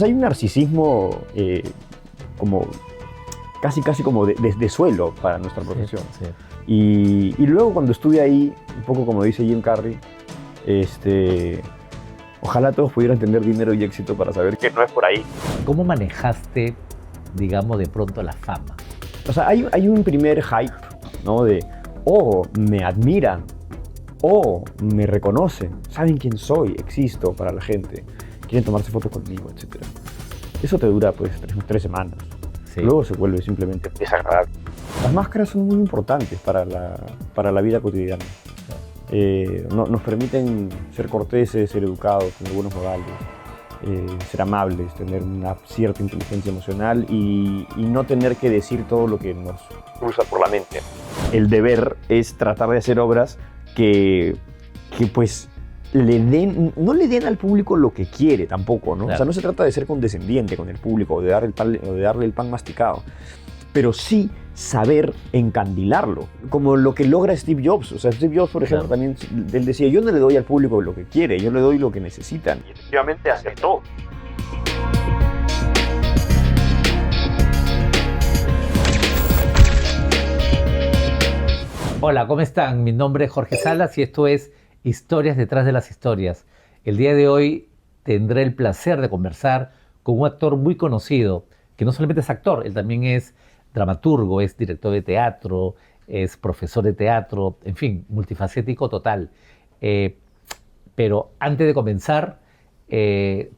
Hay un narcisismo como casi como de suelo para nuestra profesión. Sí. Y luego cuando estuve ahí, un poco como dice Jim Carrey, ojalá todos pudieran tener dinero y éxito para saber que no es por ahí. ¿Cómo manejaste, digamos, de pronto la fama? O sea, hay un primer hype, ¿no? De, oh, me admiran, oh, me reconocen, saben quién soy, existo para la gente, quieren tomarse fotos conmigo, etc. Eso te dura pues 3 semanas. Sí. Luego se vuelve simplemente desagradable. Las máscaras son muy importantes para la vida cotidiana. Nos permiten ser corteses, ser educados, tener buenos modales, ser amables, tener una cierta inteligencia emocional y no tener que decir todo lo que nos cruza por la mente. El deber es tratar de hacer obras que pues no le den al público lo que quiere tampoco, ¿no? Claro. O sea, no se trata de ser condescendiente con el público o de darle el pan masticado, pero sí saber encandilarlo, como lo que logra Steve Jobs. O sea, Steve Jobs, por ejemplo, Claro. también él decía, yo no le doy al público lo que quiere, yo le doy lo que necesitan. Y efectivamente acertó. Hola, ¿cómo están? Mi nombre es Jorge Salas y esto es Historias detrás de las historias. El día de hoy tendré el placer de conversar con un actor muy conocido, que no solamente es actor, él también es dramaturgo, es director de teatro, es profesor de teatro, en fin, multifacético total. Pero antes de comenzar,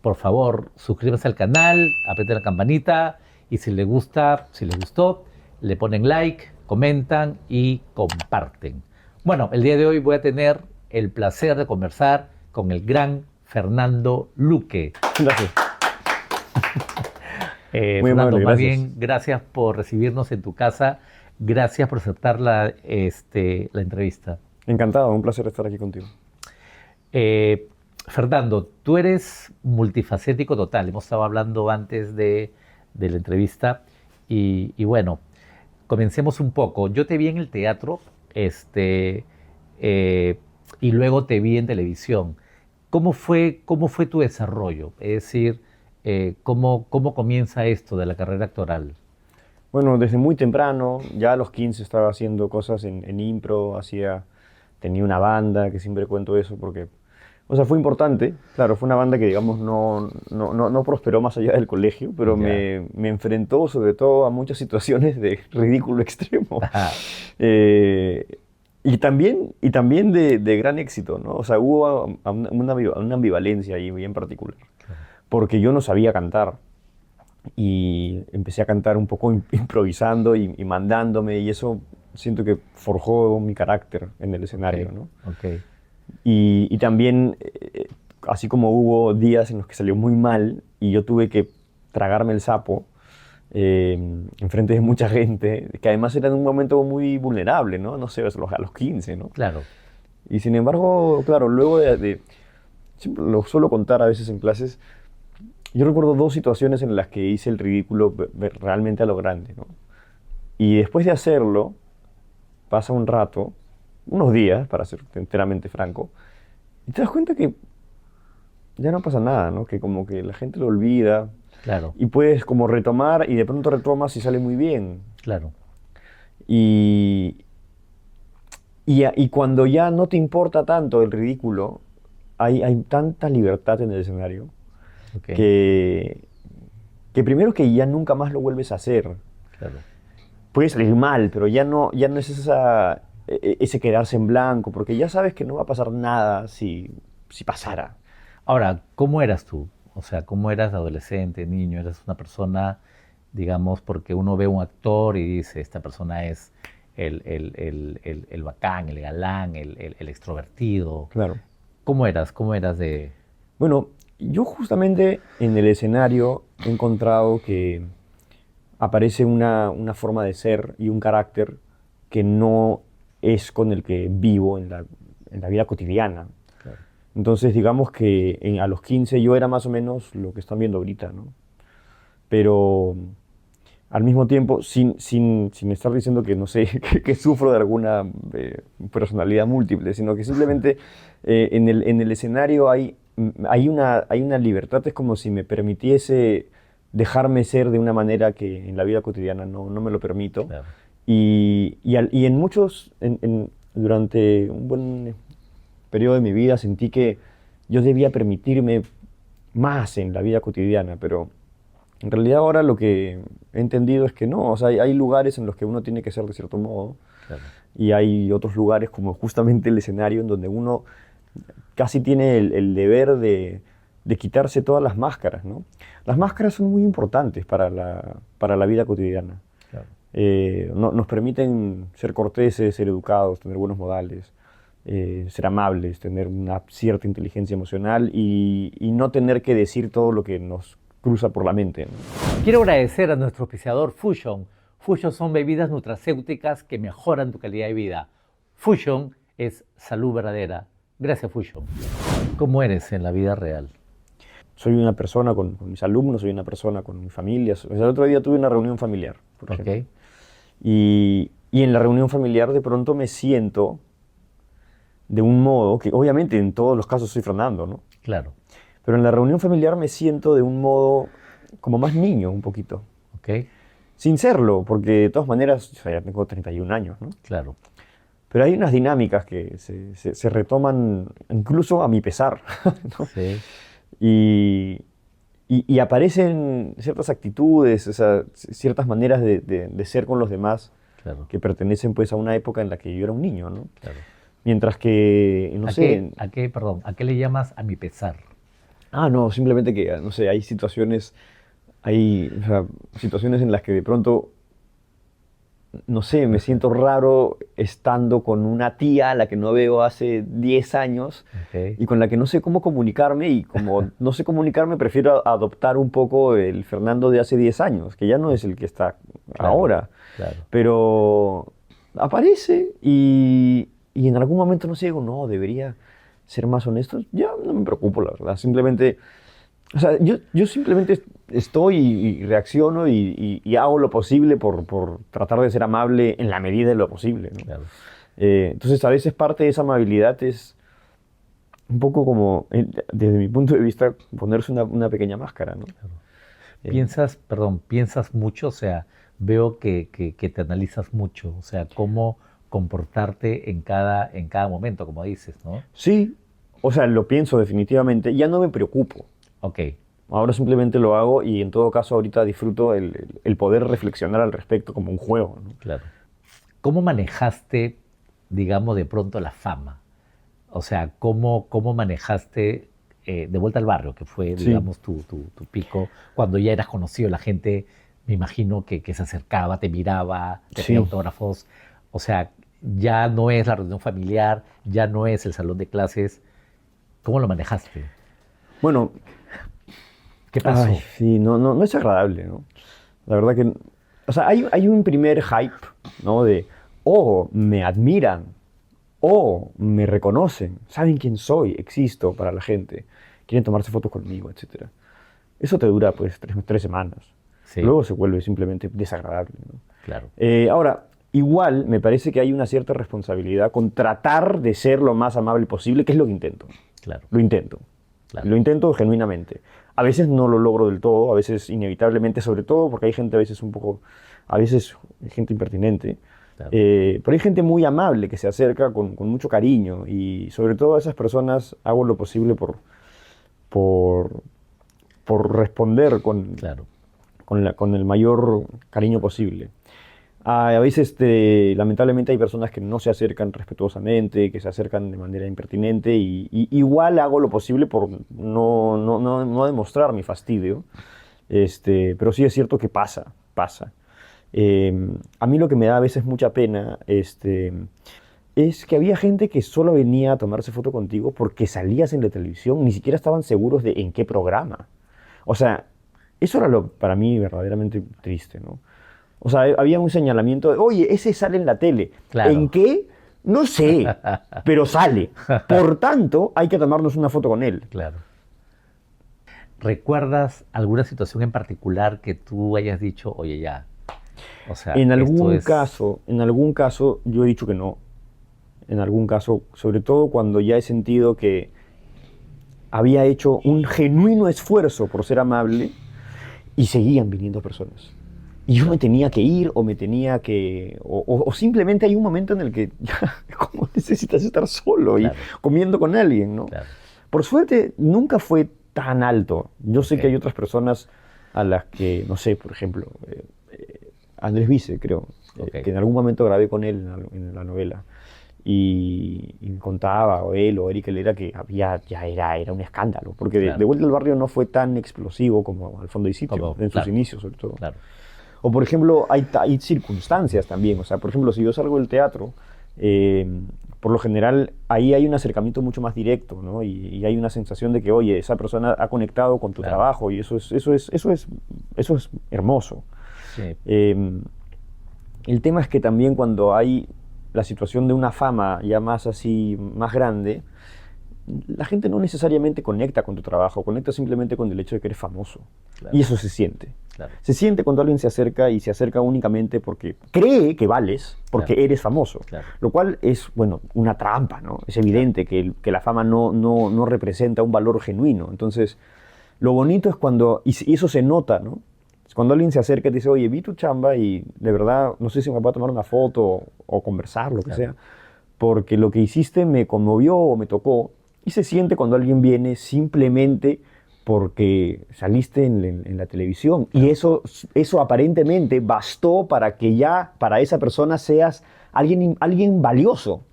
por favor, suscríbanse al canal, aprieten la campanita y si les gusta, si les gustó, le ponen like, comentan y comparten. Bueno, el día de hoy voy a tener el placer de conversar con el gran Fernando Luque. Gracias. Muy Fernando, amable, más gracias. bien, gracias por recibirnos en tu casa, gracias por aceptar la entrevista. Encantado, un placer estar aquí contigo. Fernando, tú eres multifacético total, hemos estado hablando antes de la entrevista y bueno, comencemos un poco. Yo te vi en el teatro y luego te vi en televisión. ¿Cómo fue tu desarrollo? Es decir, ¿cómo comienza esto de la carrera actoral? Bueno, desde muy temprano, ya a los 15 estaba haciendo cosas en impro, tenía una banda, que siempre cuento eso porque, o sea, fue importante. Claro, fue una banda que, digamos, no prosperó más allá del colegio, pero Ya. me enfrentó sobre todo a muchas situaciones de ridículo extremo. Ajá. Y también de gran éxito, ¿no? O sea, hubo una ambivalencia ahí bien particular, porque yo no sabía cantar. Y empecé a cantar un poco improvisando y mandándome, y eso siento que forjó mi carácter en el escenario, ¿no? Ok. Y también, así como hubo días en los que salió muy mal y yo tuve que tragarme el sapo enfrente de mucha gente, que además era en un momento muy vulnerable, ¿no? No sé, a los 15, ¿no? Claro. Y sin embargo, claro, luego siempre lo suelo contar a veces en clases. Yo recuerdo 2 situaciones en las que hice el ridículo realmente a lo grande, ¿no? Y después de hacerlo, pasa un rato, unos días, para ser enteramente franco, y te das cuenta que ya no pasa nada, ¿no? Que como que la gente lo olvida Claro, y puedes como retomar y de pronto retomas y sale muy bien. claro. Y cuando ya no te importa tanto el ridículo, hay tanta libertad en el escenario. Ok, Que primero que ya nunca más lo vuelves a hacer. claro. Puede salir mal, pero ya no es ese quedarse en blanco, porque ya sabes que no va a pasar nada si pasara. Ahora, ¿cómo eras tú? O sea, ¿cómo eras adolescente, niño? ¿Eras una persona, digamos, porque uno ve un actor y dice, esta persona es el bacán, el galán, el extrovertido? Claro. ¿Cómo eras? ¿Cómo eras de...? Bueno, yo justamente en el escenario he encontrado que aparece una forma de ser y un carácter que no es con el que vivo en la vida cotidiana. Claro. Entonces, digamos que a los 15 yo era más o menos lo que están viendo ahorita, ¿no? Pero al mismo tiempo, sin estar diciendo que, no sé, que sufro de alguna personalidad múltiple, sino que simplemente en el escenario hay hay una libertad, es como si me permitiese dejarme ser de una manera que en la vida cotidiana no me lo permito. Claro. Y en muchos, durante un buen periodo de mi vida sentí que yo debía permitirme más en la vida cotidiana, pero en realidad ahora lo que he entendido es que no, o sea, hay lugares en los que uno tiene que ser de cierto modo, Claro. y hay otros lugares como justamente el escenario en donde uno casi tiene el deber de quitarse todas las máscaras, ¿no? Las máscaras son muy importantes para la vida cotidiana. Claro. Nos permiten ser corteses, ser educados, tener buenos modales, ser amables, tener una cierta inteligencia emocional y no tener que decir todo lo que nos cruza por la mente, ¿no? Quiero agradecer a nuestro auspiciador Fusion. Fusion son bebidas nutracéuticas que mejoran tu calidad de vida. Fusion es salud verdadera. Gracias, Fusion. ¿Cómo eres en la vida real? Soy una persona con mis alumnos, soy una persona con mi familia. O sea, el otro día tuve una reunión familiar, por ejemplo. Ok. Y en la reunión familiar de pronto me siento de un modo que obviamente en todos los casos soy Fernando, ¿no? Claro. Pero en la reunión familiar me siento de un modo como más niño un poquito. Ok. Sin serlo, porque de todas maneras, o sea, ya tengo 31 años, ¿no? Claro. Pero hay unas dinámicas que se retoman incluso a mi pesar, ¿no? Sí. Y aparecen ciertas actitudes, o sea, ciertas maneras de ser con los demás Claro. que pertenecen pues a una época en la que yo era un niño, ¿no? Claro. Mientras que, no sé... ¿A qué le llamas a mi pesar? No, simplemente que, no sé, hay situaciones, o sea, situaciones en las que de pronto, no sé, me siento raro estando con una tía a la que no veo hace 10 años Ok. y con la que no sé cómo comunicarme, y como no sé comunicarme prefiero adoptar un poco el Fernando de hace 10 años, que ya no es el que está Claro. ahora, Claro. pero aparece y en algún momento no sé, digo, no, debería ser más honesto. Ya no me preocupo, la verdad, simplemente... O sea, yo simplemente estoy y reacciono y hago lo posible por tratar de ser amable en la medida de lo posible, ¿no? Claro. Entonces, a veces parte de esa amabilidad es un poco como, desde mi punto de vista, ponerse una pequeña máscara, ¿no? ¿Piensas mucho? O sea, veo que te analizas mucho, o sea, cómo comportarte en cada momento, como dices, ¿no? Sí, o sea, lo pienso definitivamente, ya no me preocupo. Ok. Ahora simplemente lo hago y en todo caso ahorita disfruto el poder reflexionar al respecto como un juego, ¿no? Claro. ¿Cómo manejaste, digamos, de pronto la fama? O sea, ¿cómo manejaste de vuelta al barrio, que fue, Sí. digamos, tu pico, cuando ya eras conocido, la gente, me imagino que se acercaba, te miraba, te Sí. pedía autógrafos? O sea, ya no es la reunión familiar, ya no es el salón de clases. ¿Cómo lo manejaste? Bueno, ¿Qué pasó? ay, sí, no es agradable, ¿no? La verdad que, o sea, hay un primer hype, ¿no? De, oh, me admiran, oh, me reconocen, saben quién soy, existo para la gente, quieren tomarse fotos conmigo, etc. Eso te dura, pues, tres semanas. Sí. Luego se vuelve simplemente desagradable, ¿no? Claro. Ahora, igual me parece que hay una cierta responsabilidad con tratar de ser lo más amable posible, que es lo que intento. Claro. Lo intento. Claro. Lo intento genuinamente. A veces no lo logro del todo, a veces inevitablemente, sobre todo porque hay gente a veces a veces gente impertinente. Claro. Pero hay gente muy amable que se acerca con mucho cariño, y sobre todo a esas personas hago lo posible por responder Claro. con el mayor cariño posible. A veces, lamentablemente, hay personas que no se acercan respetuosamente, que se acercan de manera impertinente, y igual hago lo posible por no demostrar mi fastidio. Pero sí es cierto que pasa. A mí lo que me da a veces mucha pena es que había gente que solo venía a tomarse foto contigo porque salías en la televisión, ni siquiera estaban seguros de en qué programa. O sea, eso era para mí verdaderamente triste, ¿no? O sea, había un señalamiento de, oye, ese sale en la tele. Claro. ¿En qué? No sé, pero sale. Por tanto, hay que tomarnos una foto con él. Claro. ¿Recuerdas alguna situación en particular que tú hayas dicho, oye, ya? O sea, En esto algún caso, yo he dicho que no. En algún caso, sobre todo cuando ya he sentido que había hecho un genuino esfuerzo por ser amable y seguían viniendo personas. Y yo me tenía que ir o me tenía que... O simplemente hay un momento en el que ya como necesitas estar solo Claro. y comiendo con alguien, ¿no? Claro. Por suerte nunca fue tan alto. Yo sé Ok. que hay otras personas a las que, no sé, por ejemplo, Andrés Vice, creo, Ok. que en algún momento grabé con él en la novela. Y me contaba, o él o Eric Helera, que era un escándalo. Porque Claro. de Vuelta al Barrio no fue tan explosivo como Al Fondo y Sitio, Como, en sus claro. inicios sobre todo. Claro. O por ejemplo, hay circunstancias también. O sea, por ejemplo, si yo salgo del teatro, por lo general ahí hay un acercamiento mucho más directo, ¿no? Y hay una sensación de que, oye, esa persona ha conectado con tu Claro. trabajo y eso es hermoso. Sí. El tema es que también cuando hay la situación de una fama ya más así, más grande, la gente no necesariamente conecta con tu trabajo, conecta simplemente con el hecho de que eres famoso. Claro. Y eso se siente. Claro. Se siente cuando alguien se acerca y se acerca únicamente porque cree que vales, porque Claro. eres famoso. Claro. Lo cual es, bueno, una trampa, ¿no? Es evidente que la fama no representa un valor genuino. Entonces, lo bonito es cuando, y eso se nota, ¿no? Es cuando alguien se acerca y te dice, oye, vi tu chamba y de verdad, no sé si me va a tomar una foto o conversar, lo que Claro. sea, porque lo que hiciste me conmovió o me tocó. Y se siente cuando alguien viene simplemente porque saliste en la televisión. Y eso aparentemente bastó para que ya para esa persona seas alguien valioso.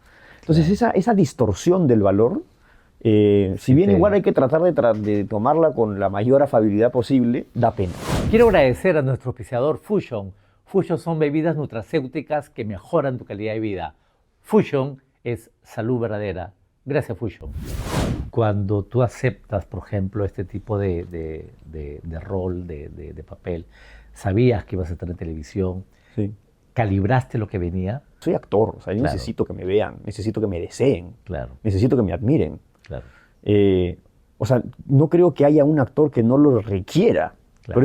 Entonces esa distorsión del valor, si bien igual hay que tratar de tomarla con la mayor afabilidad posible, da pena. Quiero agradecer a nuestro auspiciador Fusion. Fusion son bebidas nutracéuticas que mejoran tu calidad de vida. Fusion es salud verdadera. Gracias, Fusion. Cuando tú aceptas, por ejemplo, este tipo de rol, de papel, sabías que ibas a estar en televisión, Sí. calibraste lo que venía. Soy actor, o sea, yo Claro. necesito que me vean, necesito que me deseen, Claro, necesito que me admiren. claro. O sea, no creo que haya un actor que no lo requiera. Claro.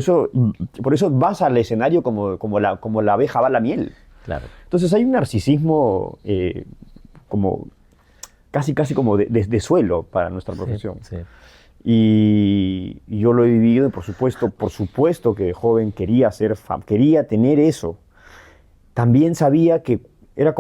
Por eso vas al escenario como la abeja va a la miel. Claro. Entonces hay un narcisismo como casi como de suelo para nuestra profesión. Sí, sí. Y yo lo he vivido y por supuesto que de joven quería tener eso. También sabía que era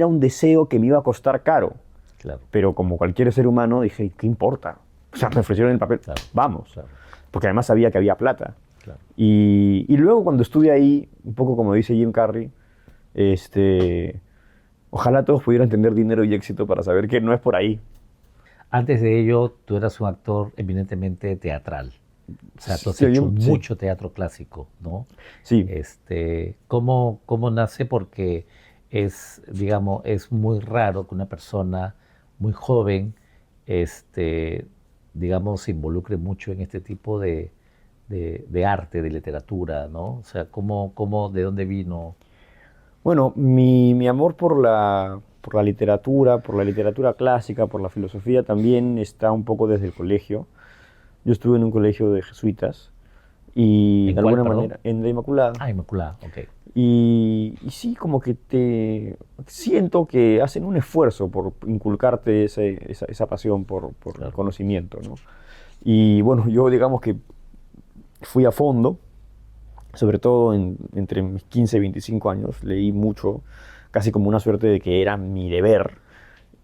un deseo que me iba a costar caro. Claro. Pero como cualquier ser humano dije, ¿qué importa? O sea, me ofrecieron el papel, Claro. vamos. Claro. Porque además sabía que había plata. Claro. Y luego cuando estuve ahí, un poco como dice Jim Carrey, ojalá todos pudieran tener dinero y éxito para saber que no es por ahí. Antes de ello, tú eras un actor eminentemente teatral. O sea, tú has Sí, hecho sí. mucho teatro clásico, ¿no? Sí, ¿Cómo nace? Porque es, digamos, es muy raro que una persona muy joven, digamos, se involucre mucho en este tipo de arte, de literatura, ¿no? O sea, ¿de dónde vino? bueno, mi amor por la literatura, por la literatura clásica, por la filosofía también está un poco desde el colegio. Yo estuve en un colegio de jesuitas y ¿En de cuál, alguna perdón? manera en la Inmaculada. Ah, Inmaculada, ok. Y sí, como que siento que hacen un esfuerzo por inculcarte esa pasión por Claro. el conocimiento, ¿no? Y bueno, yo digamos que fui a fondo, sobre todo entre mis 15 y 25 años, leí mucho, casi como una suerte de que era mi deber,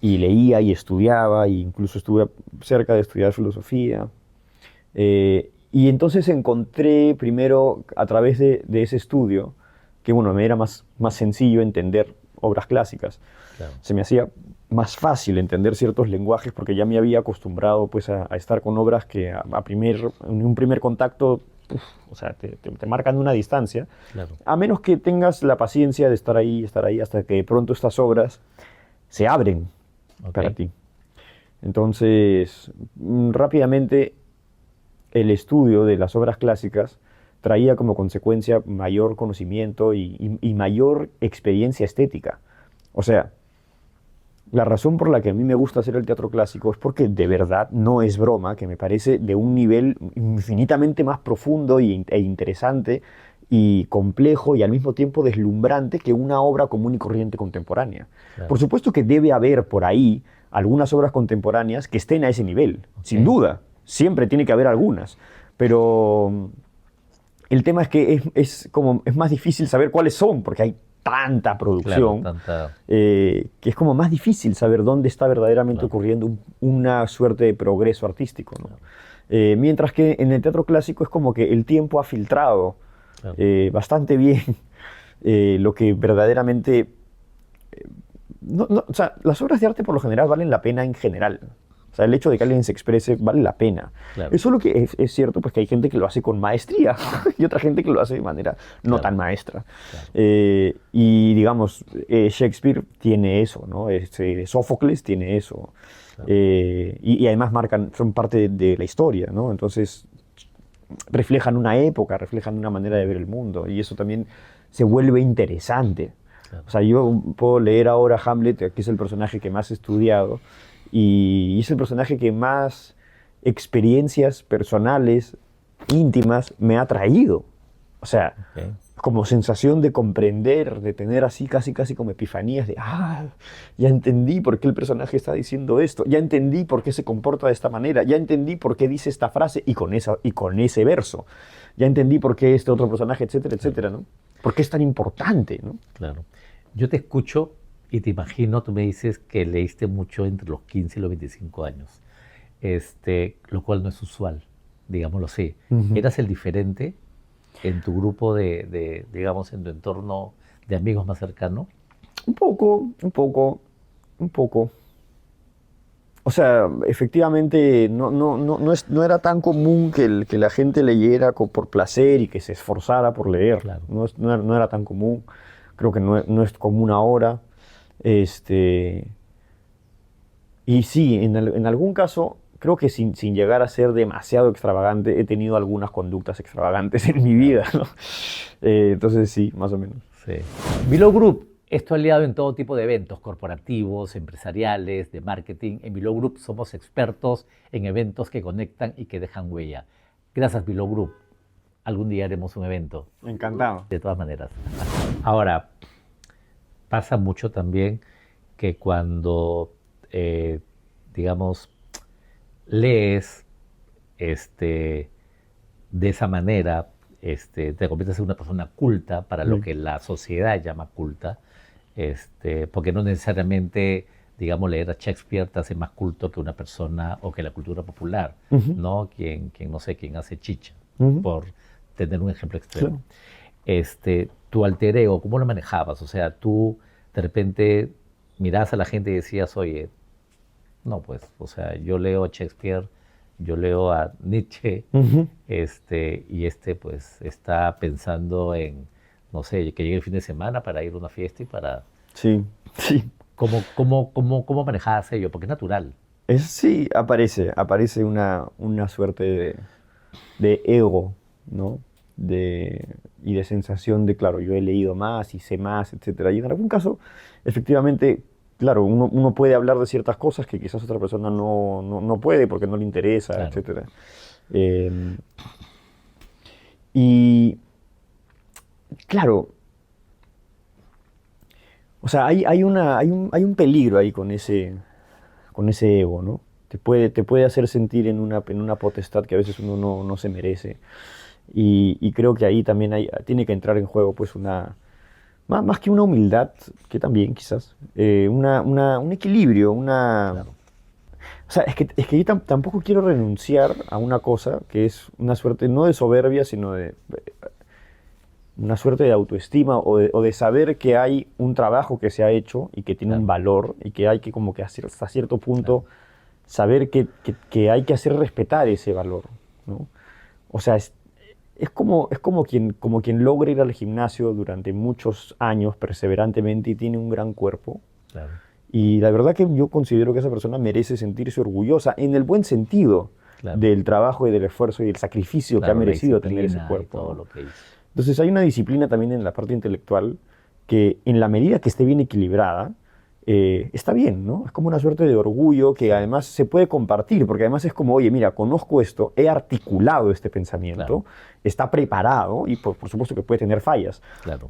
y leía y estudiaba, e incluso estuve cerca de estudiar filosofía. Y entonces encontré primero, a través de ese estudio, que bueno, me era más sencillo entender obras clásicas. Claro. Se me hacía más fácil entender ciertos lenguajes porque ya me había acostumbrado pues, a estar con obras que en un primer contacto, o sea, te marcan una distancia. Claro. A menos que tengas la paciencia de estar ahí, hasta que de pronto estas obras se abren Ok. para ti. Entonces, rápidamente, el estudio de las obras clásicas traía como consecuencia mayor conocimiento y mayor experiencia estética. O sea, la razón por la que a mí me gusta hacer el teatro clásico es porque de verdad no es broma, que me parece de un nivel infinitamente más profundo e interesante y complejo y al mismo tiempo deslumbrante que una obra común y corriente contemporánea. Claro. Por supuesto que debe haber por ahí algunas obras contemporáneas que estén a ese nivel, sin duda. Siempre tiene que haber algunas, pero el tema es que es más difícil saber cuáles son, porque hay tanta producción, que es como más difícil saber dónde está verdaderamente ocurriendo una suerte de progreso artístico, ¿no? Mientras que en el teatro clásico es como que el tiempo ha filtrado bastante bien lo que verdaderamente... o sea, las obras de arte por lo general valen la pena en general. O sea, el hecho de que alguien se exprese vale la pena. Eso es lo que es cierto, pues que hay gente que lo hace con maestría y otra gente que lo hace de manera no tan maestra. Y digamos, Shakespeare tiene eso, ¿no? Sófocles tiene eso. Y además son parte de la historia, ¿no? Entonces reflejan una época, reflejan una manera de ver el mundo, y eso también se vuelve interesante. O sea, yo puedo leer ahora Hamlet, que es el personaje que más he estudiado, y es el personaje que más experiencias personales, íntimas, me ha traído. O sea, como sensación de comprender, de tener así casi como epifanías de ya entendí por qué el personaje está diciendo esto, ya entendí por qué se comporta de esta manera, ya entendí por qué dice esta frase y con ese verso, ya entendí por qué este otro personaje, etcétera, etcétera, ¿no? ¿Por qué es tan importante, ¿no? Claro. Yo te escucho y te imagino, tú me dices que leíste mucho entre los 15 y los 25 años, lo cual no es usual, digámoslo así. ¿Eras el diferente en tu grupo digamos, en tu entorno de amigos más cercano? Un poco. O sea, efectivamente no era tan común que la gente leyera por placer y que se esforzara por leer. Claro. No era tan común. Creo que no es común ahora. Y sí, en algún caso, creo que sin llegar a ser demasiado extravagante, he tenido algunas conductas extravagantes en mi vida, ¿no? Entonces sí, más o menos. Sí. Below Group es tu aliado en todo tipo de eventos corporativos, empresariales, de marketing. En Below Group somos expertos en eventos que conectan y que dejan huella. Gracias, Below Group. Algún día haremos un evento. Encantado. De todas maneras. Ahora, pasa mucho también que cuando, digamos, lees de esa manera, te conviertes en una persona culta para lo que la sociedad llama culta, porque no necesariamente, digamos, leer a Shakespeare te hace más culto que una persona o que la cultura popular, ¿no? Quien hace chicha, por tener un ejemplo extremo. Tu alter ego, ¿cómo lo manejabas? O sea, tú de repente mirabas a la gente y decías, oye, no, pues, o sea, yo leo a Shakespeare, yo leo a Nietzsche, y pues está pensando en, no sé, que llegue el fin de semana para ir a una fiesta y para... Sí. ¿Cómo manejabas ello? Porque es natural. Sí, aparece una suerte de ego, ¿no? Y de sensación de, claro, yo he leído más y sé más, etc. Y en algún caso, efectivamente, claro, uno puede hablar de ciertas cosas que quizás otra persona no puede porque no le interesa, claro, etc. Y, claro, o sea, hay un peligro ahí con ese ego, ¿no? Te puede hacer sentir en una potestad que a veces uno no se merece. Y creo que ahí también tiene que entrar en juego pues más que una humildad, que también quizás, un equilibrio, Claro. O sea, es que yo tampoco quiero renunciar a una cosa que es una suerte, no de soberbia, sino de una suerte de autoestima o de saber que hay un trabajo que se ha hecho y que tiene un valor y que hay que como que hasta cierto punto saber que hay que hacer respetar ese valor, ¿no? O sea, es como quien logra ir al gimnasio durante muchos años perseverantemente y tiene un gran cuerpo. Claro. Y la verdad que yo considero que esa persona merece sentirse orgullosa, en el buen sentido, del trabajo y del esfuerzo y del sacrificio que ha merecido tener ese cuerpo. Todo lo que hizo. Entonces hay una disciplina también en la parte intelectual que en la medida que esté bien equilibrada, está bien, ¿no? Es como una suerte de orgullo que además se puede compartir, porque además es como, oye, mira, conozco esto, he articulado este pensamiento, está preparado y por supuesto que puede tener fallas,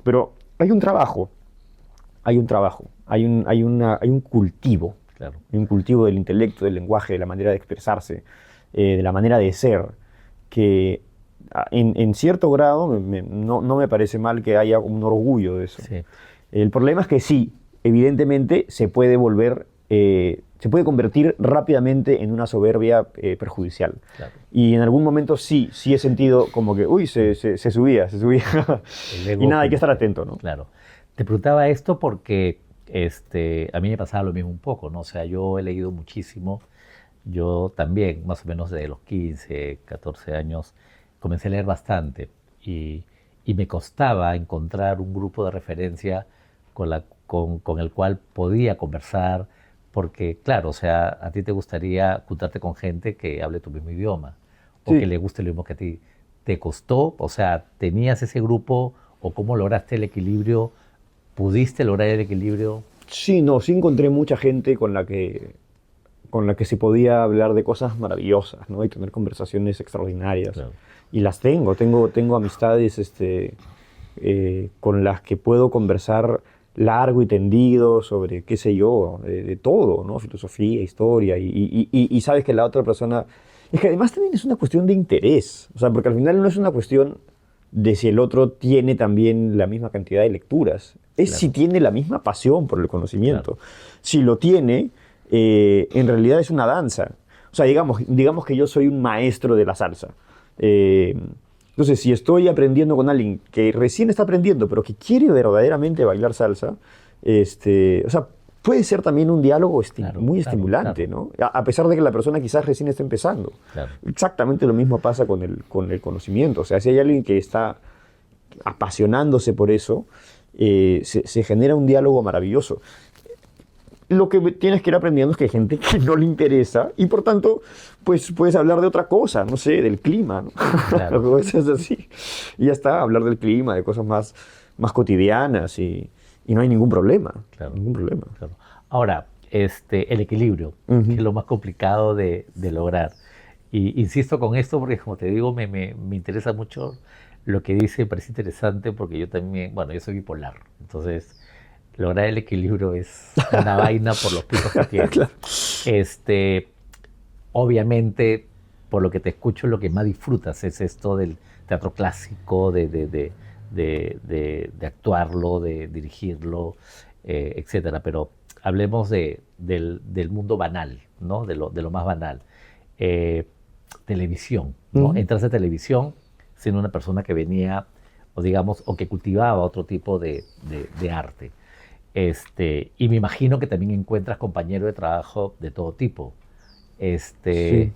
pero hay un trabajo, hay un cultivo Claro. Un cultivo del intelecto, del lenguaje, de la manera de expresarse, de la manera de ser, que en cierto grado no me parece mal que haya un orgullo de eso. Sí. El problema es que sí, evidentemente se puede convertir rápidamente en una soberbia perjudicial. Claro. Y en algún momento sí he sentido como que, uy, se subía. Y nada, hay que estar atento, ¿no? Claro. Te preguntaba esto porque a mí me pasaba lo mismo un poco, ¿no? O sea, yo he leído muchísimo. Yo también, más o menos de los 15, 14 años, comencé a leer bastante y me costaba encontrar un grupo de referencia con el cual podía conversar, porque claro, o sea, a ti te gustaría juntarte con gente que hable tu mismo idioma o Sí. que le guste lo mismo que a ti. ¿Te costó? O sea, ¿tenías ese grupo o cómo lograste el equilibrio? ¿Pudiste lograr el equilibrio? Sí, no, sí encontré mucha gente con la que se podía hablar de cosas maravillosas, ¿no? Y tener conversaciones extraordinarias. Claro. Y las tengo amistades con las que puedo conversar largo y tendido sobre, qué sé yo, de todo, ¿no? Filosofía, historia, y sabes que la otra persona... Es que además también es una cuestión de interés, o sea, porque al final no es una cuestión de si el otro tiene también la misma cantidad de lecturas, es Claro. si tiene la misma pasión por el conocimiento. Claro. Si lo tiene, en realidad es una danza. O sea, digamos que yo soy un maestro de la salsa. Entonces, si estoy aprendiendo con alguien que recién está aprendiendo, pero que quiere verdaderamente bailar salsa, o sea, puede ser también un diálogo Claro, muy claro, estimulante, claro. ¿no? A pesar de que la persona quizás recién está empezando. Claro. Exactamente lo mismo pasa con el conocimiento. O sea, si hay alguien que está apasionándose por eso, se genera un diálogo maravilloso. Lo que tienes que ir aprendiendo es que hay gente que no le interesa y por tanto, pues puedes hablar de otra cosa, no sé, del clima, ¿no? Claro. Es así. Y ya está, hablar del clima, de cosas más cotidianas y no hay ningún problema. Claro. Ningún problema. Claro. Ahora, el equilibrio, que es lo más complicado de lograr. Y insisto con esto porque, como te digo, me interesa mucho lo que dice, me parece interesante porque yo también, bueno, yo soy bipolar, entonces lograr el equilibrio es una vaina por los picos que tiene. Claro. Obviamente, por lo que te escucho, lo que más disfrutas es esto del teatro clásico, de actuarlo, de dirigirlo, etcétera. Pero hablemos del mundo banal, ¿no? De lo más banal. Televisión, ¿no? Entras a televisión siendo una persona que venía, o digamos, o que cultivaba otro tipo de arte. Y me imagino que también encuentras compañeros de trabajo de todo tipo. Sí.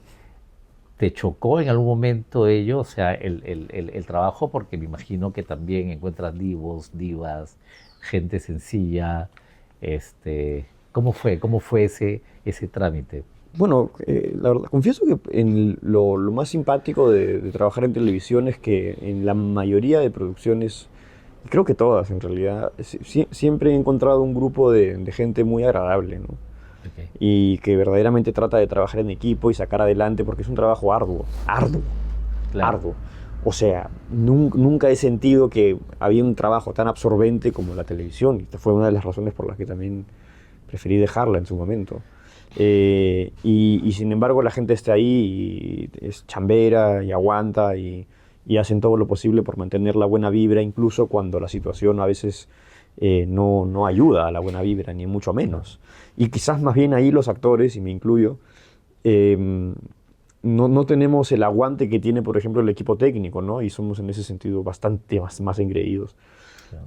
¿Te chocó en algún momento ello? O sea, el trabajo, porque me imagino que también encuentras divos, divas, gente sencilla. ¿Cómo fue ese trámite? Bueno, la verdad, confieso que lo más simpático de trabajar en televisión es que en la mayoría de producciones, creo que todas en realidad, siempre he encontrado un grupo de gente muy agradable, ¿no? Okay. Y que verdaderamente trata de trabajar en equipo y sacar adelante, porque es un trabajo arduo. Claro. O sea, nunca he sentido que había un trabajo tan absorbente como la televisión. Esta fue una de las razones por las que también preferí dejarla en su momento. Y sin embargo la gente está ahí y es chambera y aguanta y hacen todo lo posible por mantener la buena vibra, incluso cuando la situación a veces no ayuda a la buena vibra, ni mucho menos. Y quizás más bien ahí los actores, y me incluyo, no tenemos el aguante que tiene, por ejemplo, el equipo técnico, ¿no? Y somos en ese sentido bastante más engreídos. Claro.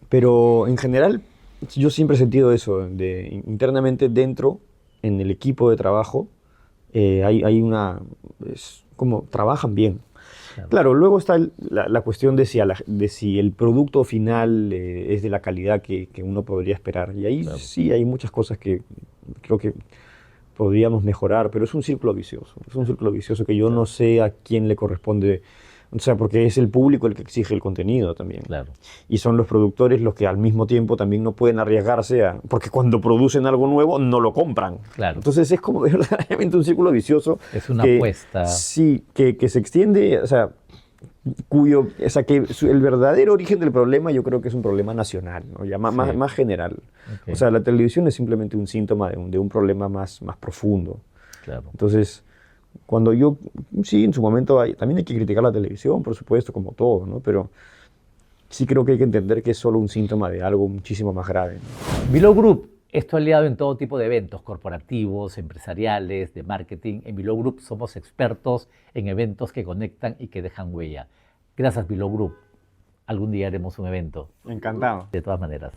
Pero en general, yo siempre he sentido eso, internamente dentro, en el equipo de trabajo, es como trabajan bien. Claro, luego está la cuestión de si el producto final es de la calidad que uno podría esperar. Y ahí sí hay muchas cosas que creo que podríamos mejorar, pero es un círculo vicioso. Es un círculo vicioso que yo no sé a quién le corresponde. O sea, porque es el público el que exige el contenido también. Claro. Y son los productores los que al mismo tiempo también no pueden arriesgarse porque cuando producen algo nuevo no lo compran. Claro. Entonces es como verdaderamente un círculo vicioso. Es una apuesta. Sí, que se extiende, o sea, o sea, que el verdadero origen del problema yo creo que es un problema nacional, ¿no? Ya Sí, más general. O ok, sea, la televisión es simplemente un síntoma de un problema más profundo. claro. Entonces, cuando yo, sí, en su momento también hay que criticar la televisión, por supuesto, como todo, ¿no? Pero sí creo que hay que entender que es solo un síntoma de algo muchísimo más grave, ¿no? Below Group, esto aliado en todo tipo de eventos corporativos, empresariales, de marketing. En Below Group somos expertos en eventos que conectan y que dejan huella. Gracias, Below Group. Algún día haremos un evento, Encantado. de todas maneras.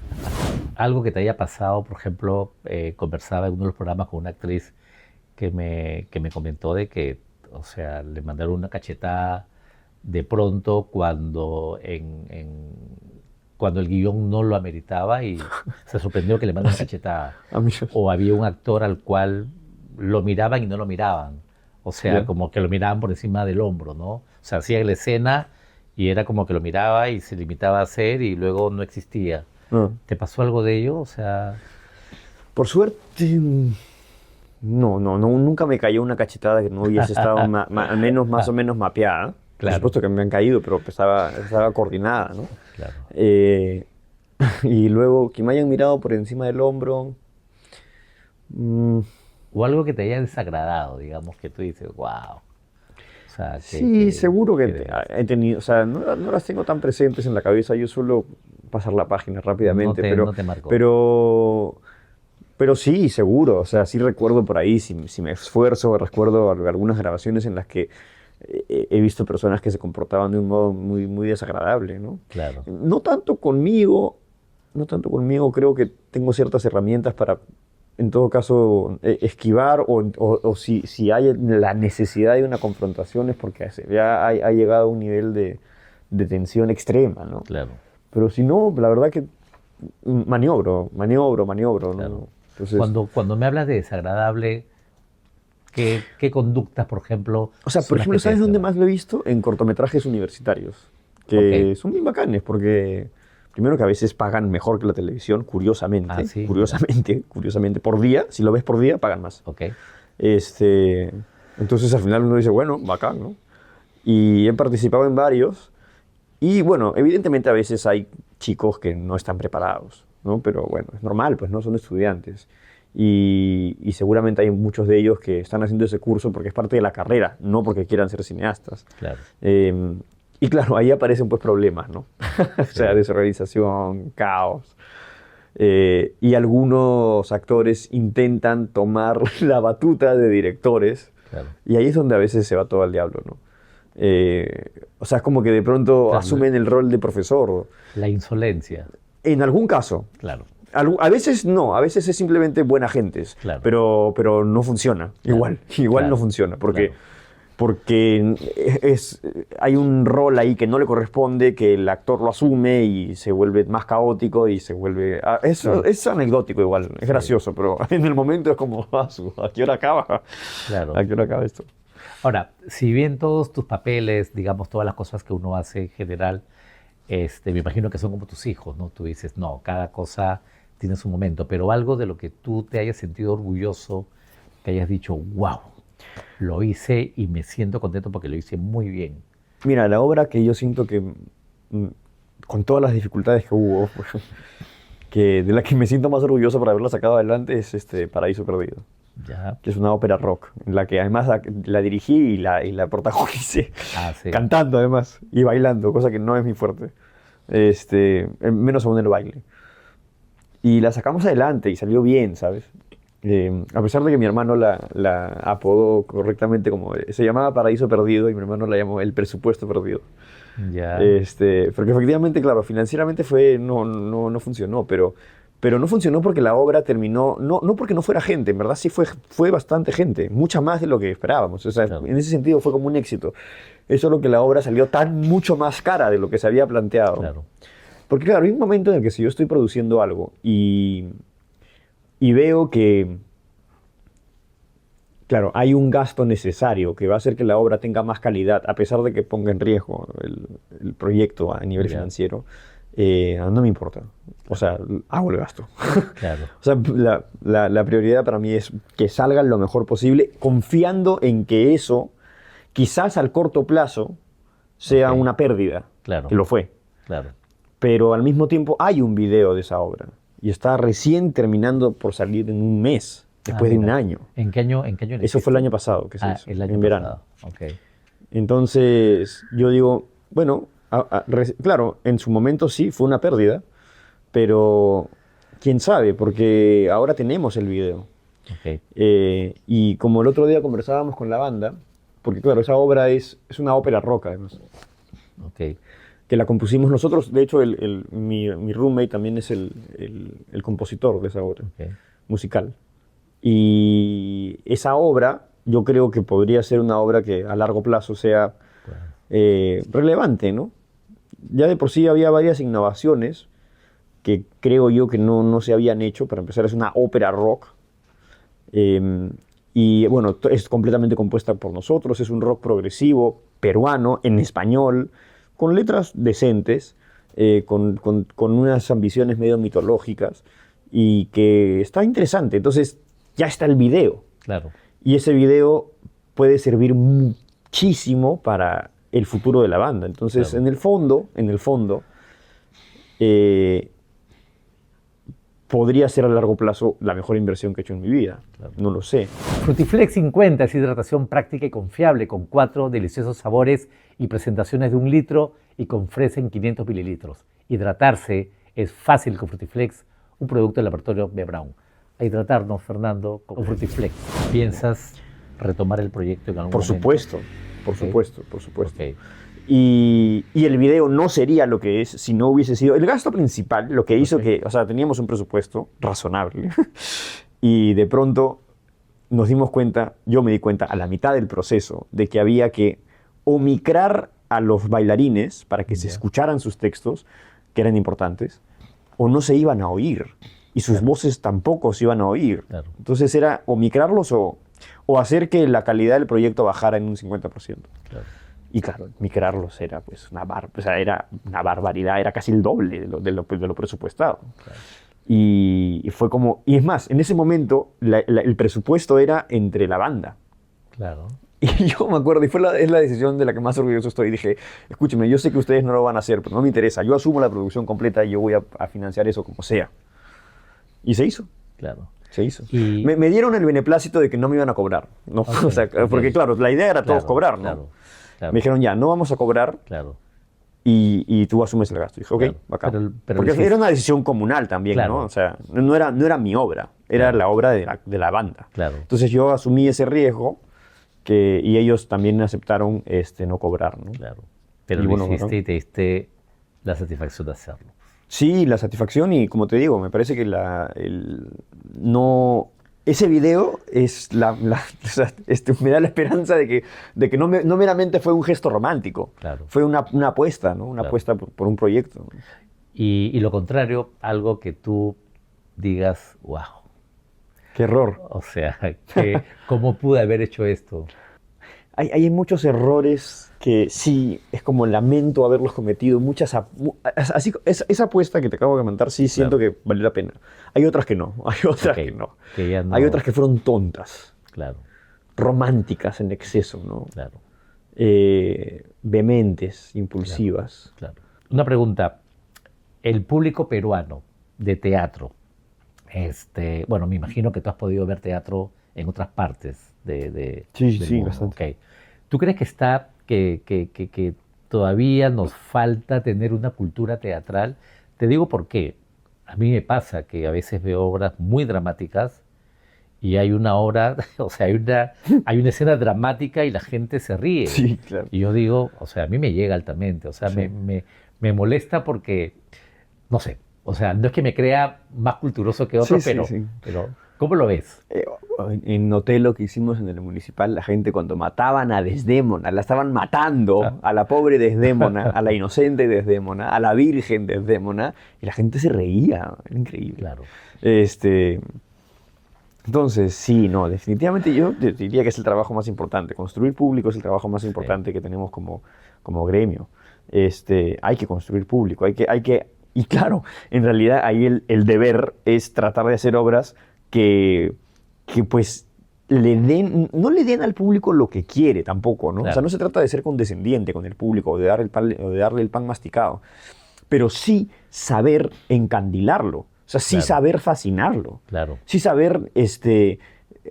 Algo que te haya pasado, por ejemplo, conversaba en uno de los programas con una actriz que me comentó de que, o sea, le mandaron una cachetada de pronto cuando el guión no lo ameritaba y se sorprendió que le mandaron una cachetada. A mí, O había un actor al cual lo miraban y no lo miraban. O sea, ya. como que lo miraban por encima del hombro, ¿no? O sea, hacía la escena y era como que lo miraba y se limitaba a hacer y luego no existía. No. ¿Te pasó algo de ello? O sea, Por suerte, no, nunca me cayó una cachetada que no hubiese estado al menos más o menos mapeada. Por claro, supuesto que me han caído, pero estaba coordinada, ¿no? claro. Eh, y luego que me hayan mirado por encima del hombro. mm, O algo que te haya desagradado, digamos, que tú dices, wow. O sea, sí, seguro que que he tenido, o sea, no las tengo tan presentes en la cabeza, yo suelo pasar la página rápidamente, no te marcó. pero, pero sí, seguro, o sea, sí recuerdo por ahí, si me esfuerzo, recuerdo algunas grabaciones en las que he visto personas que se comportaban de un modo muy desagradable, ¿no? Claro, No tanto conmigo, no tanto conmigo, creo que tengo ciertas herramientas para, en todo caso, esquivar o si hay la necesidad de una confrontación es porque ya ha llegado a un nivel de tensión extrema, ¿no? claro, Pero si no, la verdad que maniobro, claro. ¿no? Entonces, Cuando me hablas de desagradable, ¿qué conductas, por ejemplo, o sea, por son las que ejemplo, te ¿sabes dónde desagradan? más lo he visto? En cortometrajes universitarios, Ok. que son bien bacanes porque, primero que a veces pagan mejor que la televisión, Ah, curiosamente, sí, mira. curiosamente, por día, si lo ves por día, pagan más. Ok, Este, entonces al final uno dice, bueno, bacán, ¿no? Y he participado en varios y bueno, evidentemente a veces hay chicos que no están preparados, ¿no? Pero bueno, es normal, pues no son estudiantes. Y seguramente hay muchos de ellos que están haciendo ese curso porque es parte de la carrera, no porque quieran ser cineastas. claro. Y claro, ahí aparecen pues problemas, ¿no? O sea, Sí, desorganización, caos. Y algunos actores intentan tomar la batuta de directores claro. y ahí es donde a veces se va todo al diablo, ¿no? O sea, es como que de pronto Claro, asumen el rol de profesor. la insolencia, En algún caso. claro, A veces no, a veces es simplemente buena gentes, claro, pero no funciona. claro, Igual no claro, funciona, porque, claro. porque hay un rol ahí que no le corresponde, que el actor lo asume y se vuelve más caótico y se vuelve... es anecdótico igual, es Sí, gracioso, pero en el momento es como, ¿a qué hora acaba? claro. ¿A qué hora acaba esto? Ahora, si bien todos tus papeles, digamos, todas las cosas que uno hace en general, me imagino que son como tus hijos, ¿no? Tú dices, no, cada cosa tiene su momento, pero algo de lo que tú te hayas sentido orgulloso, que hayas dicho, wow, lo hice y me siento contento porque lo hice muy bien. Mira, la obra que yo siento que, con todas las dificultades que hubo, que de la que me siento más orgulloso por haberla sacado adelante es este Paraíso Perdido, Ya, que es una ópera rock, en la que además la dirigí y la protagonicé, ah, sí, cantando además y bailando, cosa que no es mi fuerte, menos aún el baile. Y la sacamos adelante y salió bien, ¿sabes? A pesar de que mi hermano la apodó correctamente como, se llamaba Paraíso Perdido y mi hermano la llamó El Presupuesto Perdido. ya, Porque efectivamente, claro, financieramente no funcionó, pero no funcionó porque la obra terminó, no porque no fuera gente, en verdad sí fue bastante gente, mucha más de lo que esperábamos. O sea, claro, en ese sentido fue como un éxito. Eso es lo que la obra salió mucho más cara de lo que se había planteado. claro, Porque claro, hay un momento en el que si yo estoy produciendo algo y veo que, claro, hay un gasto necesario que va a hacer que la obra tenga más calidad, a pesar de que ponga en riesgo el proyecto a nivel ya, financiero, no me importa. O sea, hago el gasto. claro, O sea, la prioridad para mí es que salga lo mejor posible, confiando en que eso, quizás al corto plazo, sea una pérdida, Claro. que lo fue. Claro. Pero al mismo tiempo hay un video de esa obra y está recién terminando por salir en un mes, después de un Mira. año. ¿En qué año? Eso fue el año pasado que se hizo, el año en verano. pasado. Ok. Entonces yo digo, bueno, claro, en su momento sí fue una pérdida, pero quién sabe, porque ahora tenemos el video. Ok. Y como el otro día conversábamos con la banda, porque claro, esa obra es una ópera rock además, Ok. que la compusimos nosotros. De hecho, mi roommate también es el compositor de esa obra Ok. musical. Y esa obra yo creo que podría ser una obra que a largo plazo sea relevante, ¿no? Ya de por sí había varias innovaciones que creo yo que no se habían hecho. Para empezar, es una ópera rock. Y bueno, es completamente compuesta por nosotros, es un rock progresivo, peruano, en español, con letras decentes, con unas ambiciones medio mitológicas, y que está interesante. Entonces ya está el video, Claro. y ese video puede servir muchísimo para el futuro de la banda. Entonces, Claro. en el fondo, podría ser a largo plazo la mejor inversión que he hecho en mi vida. Claro. No lo sé. Frutiflex 50 es hidratación práctica y confiable con 4 deliciosos sabores y presentaciones de 1 litro y con fresa en 500 mililitros. Hidratarse es fácil con Frutiflex, un producto del laboratorio B. Braun. A hidratarnos, Fernando, con Frutiflex. ¿Piensas retomar el proyecto en algún Por momento? supuesto, por Ok. supuesto, por supuesto. Ok. Y el video no sería lo que es si no hubiese sido el gasto principal, lo que hizo Ok. que, o sea, teníamos un presupuesto razonable y de pronto nos dimos cuenta, yo me di cuenta a la mitad del proceso, de que había que o micrar a los bailarines para que se Ya. escucharan sus textos, que eran importantes, o no se iban a oír, y sus Claro. voces tampoco se iban a oír. Claro. Entonces era o micrarlos o hacer que la calidad del proyecto bajara en un 50%. Claro. Y claro, micrarlos era pues era una barbaridad, era casi el doble de lo presupuestado. Claro. Y fue como, y es más, en ese momento el presupuesto era entre la banda. Claro. Y yo me acuerdo, y es la decisión de la que más orgulloso estoy. Dije, escúcheme, yo sé que ustedes no lo van a hacer, pero no me interesa. Yo asumo la producción completa y yo voy a financiar eso como sea. Y se hizo. Claro. Se hizo. Y- Me dieron el beneplácito de que no me iban a cobrar, ¿no? Ok, O sea, ok. porque claro, la idea era todos Claro, cobrar, ¿no? Claro. Claro. Me dijeron, ya, no vamos a cobrar Claro. y tú asumes el gasto. Y dije, ok, Claro, bacán. pero Porque lo hiciste. era una decisión comunal también, Claro. ¿no? O sea, no era mi obra, era Claro. la obra de la banda. Claro. Entonces yo asumí ese riesgo y ellos también aceptaron no cobrar, ¿no? Claro. Pero Y lo bueno, hiciste ¿no? y te diste la satisfacción de hacerlo. Sí, la satisfacción, y como te digo, me parece que no, ese video es o sea, me da la esperanza de que no meramente fue un gesto romántico, Claro. fue una apuesta, ¿no? Una Claro. apuesta por un proyecto. Y lo contrario, algo que tú digas, wow, Qué error. o sea, ¿cómo pude haber hecho esto? Hay muchos errores que sí, es como lamento haberlos cometido. Así, esa apuesta que te acabo de comentar, sí siento que valió la pena. Hay otras que no, hay otras Ok, que no. que ya no. Hay otras que fueron tontas, Claro, románticas en exceso, ¿no? claro, Vehementes, impulsivas. claro. Una pregunta. El público peruano de teatro, bueno, me imagino que tú has podido ver teatro en otras partes Sí, del sí, mundo. bastante. Ok. ¿Tú crees que todavía nos falta tener una cultura teatral? Te digo por qué. A mí me pasa que a veces veo obras muy dramáticas y hay una obra, o sea, hay una escena dramática y la gente se ríe. Sí, claro. Y yo digo, o sea, a mí me llega altamente, o sea, Sí. me molesta porque, no sé, o sea, no es que me crea más culturoso que otros, Sí, sí, sí. pero ¿cómo lo ves? En Otelo, que hicimos en el municipal, la gente cuando mataban a Desdémona, la estaban matando a la pobre Desdémona, a la inocente Desdémona, a la virgen Desdémona, y la gente se reía, era increíble. Claro, Entonces, sí, no, definitivamente yo diría que es el trabajo más importante. Construir público es el trabajo más importante que tenemos como gremio. Hay que construir público, y claro, en realidad ahí el deber es tratar de hacer obras que pues no le den al público lo que quiere tampoco, ¿no? Claro. O sea, no se trata de ser condescendiente con el público o de darle el pan masticado, pero sí saber encandilarlo, o sea, sí Claro. saber fascinarlo, Claro. sí saber,